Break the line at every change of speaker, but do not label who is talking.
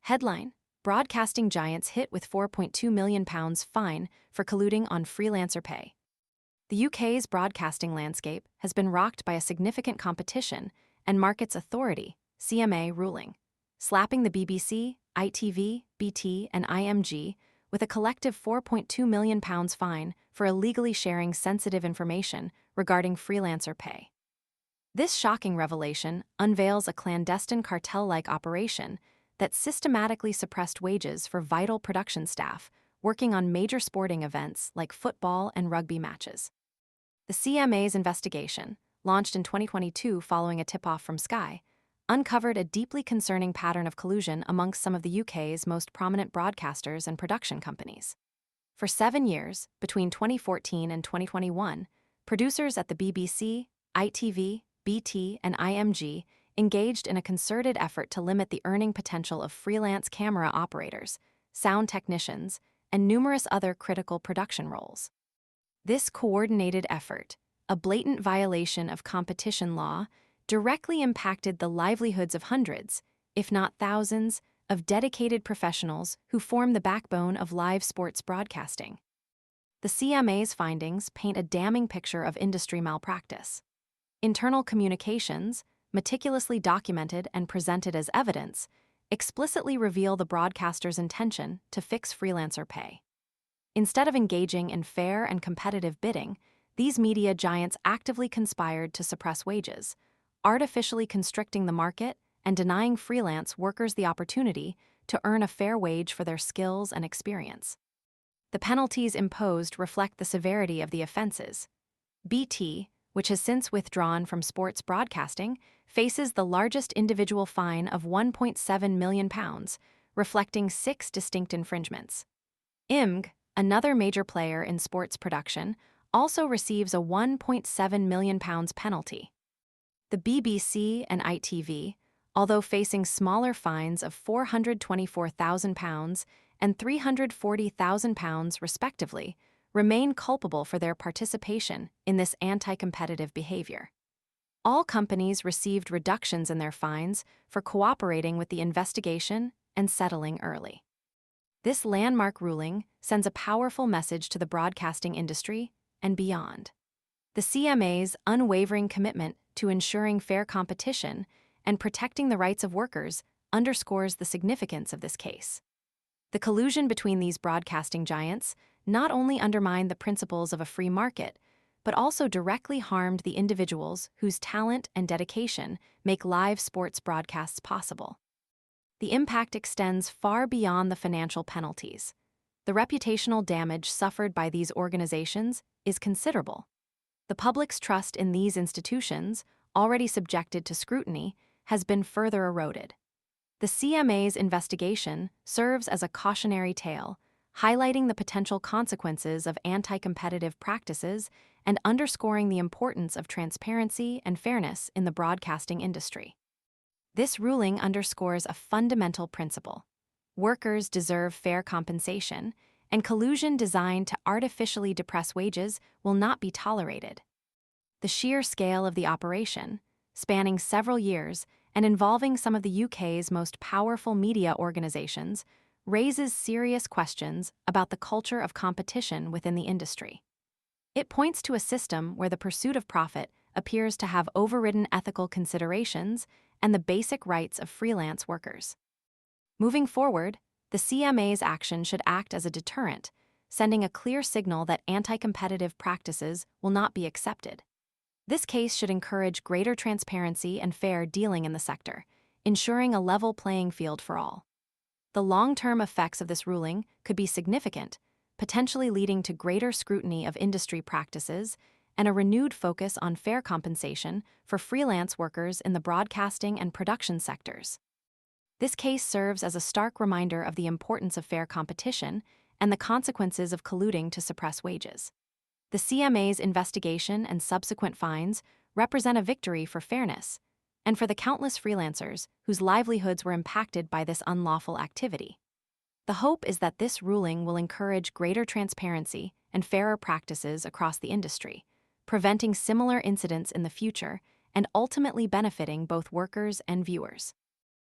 Headline: Broadcasting giants hit with £4.2 million fine for colluding on freelancer pay. The UK's broadcasting landscape has been rocked by a significant competition and markets authority (CMA) ruling, slapping the BBC, ITV, BT, and IMG with a collective £4.2 million fine for illegally sharing sensitive information regarding freelancer pay. This shocking revelation unveils a clandestine cartel-like operation that systematically suppressed wages for vital production staff working on major sporting events like football and rugby matches. The CMA's investigation, launched in 2022 following a tip-off from Sky, uncovered a deeply concerning pattern of collusion amongst some of the UK's most prominent broadcasters and production companies. For 7 years, between 2014 and 2021, producers at the BBC, ITV, BT, and IMG engaged in a concerted effort to limit the earning potential of freelance camera operators, sound technicians, and numerous other critical production roles. This coordinated effort, a blatant violation of competition law, directly impacted the livelihoods of hundreds, if not thousands, of dedicated professionals who form the backbone of live sports broadcasting. The CMA's findings paint a damning picture of industry malpractice. Internal communications, meticulously documented and presented as evidence, explicitly reveal the broadcaster's intention to fix freelancer pay. Instead of engaging in fair and competitive bidding, these media giants actively conspired to suppress wages, artificially constricting the market and denying freelance workers the opportunity to earn a fair wage for their skills and experience. The penalties imposed reflect the severity of the offenses. BT, which has since withdrawn from sports broadcasting, faces the largest individual fine of £1.7 million, reflecting 6 distinct infringements. IMG, another major player in sports production, also receives a £1.7 million penalty. The BBC and ITV, although facing smaller fines of £424,000 and £340,000 respectively, remain culpable for their participation in this anti-competitive behavior. All companies received reductions in their fines for cooperating with the investigation and settling early. This landmark ruling sends a powerful message to the broadcasting industry and beyond. The CMA's unwavering commitment to ensuring fair competition and protecting the rights of workers underscores the significance of this case. The collusion between these broadcasting giants not only undermined the principles of a free market, but also directly harmed the individuals whose talent and dedication make live sports broadcasts possible. The impact extends far beyond the financial penalties. The reputational damage suffered by these organizations is considerable. The public's trust in these institutions, already subjected to scrutiny, has been further eroded. The CMA's investigation serves as a cautionary tale, highlighting the potential consequences of anti-competitive practices and underscoring the importance of transparency and fairness in the broadcasting industry. This ruling underscores a fundamental principle: workers deserve fair compensation, and collusion designed to artificially depress wages will not be tolerated. The sheer scale of the operation, spanning several years and involving some of the UK's most powerful media organizations, raises serious questions about the culture of competition within the industry. It points to a system where the pursuit of profit appears to have overridden ethical considerations and the basic rights of freelance workers. Moving forward, the CMA's action should act as a deterrent, sending a clear signal that anti-competitive practices will not be accepted. This case should encourage greater transparency and fair dealing in the sector, ensuring a level playing field for all. The long-term effects of this ruling could be significant, potentially leading to greater scrutiny of industry practices and a renewed focus on fair compensation for freelance workers in the broadcasting and production sectors. This case serves as a stark reminder of the importance of fair competition and the consequences of colluding to suppress wages. The CMA's investigation and subsequent fines represent a victory for fairness and for the countless freelancers whose livelihoods were impacted by this unlawful activity. The hope is that this ruling will encourage greater transparency and fairer practices across the industry, preventing similar incidents in the future and ultimately benefiting both workers and viewers.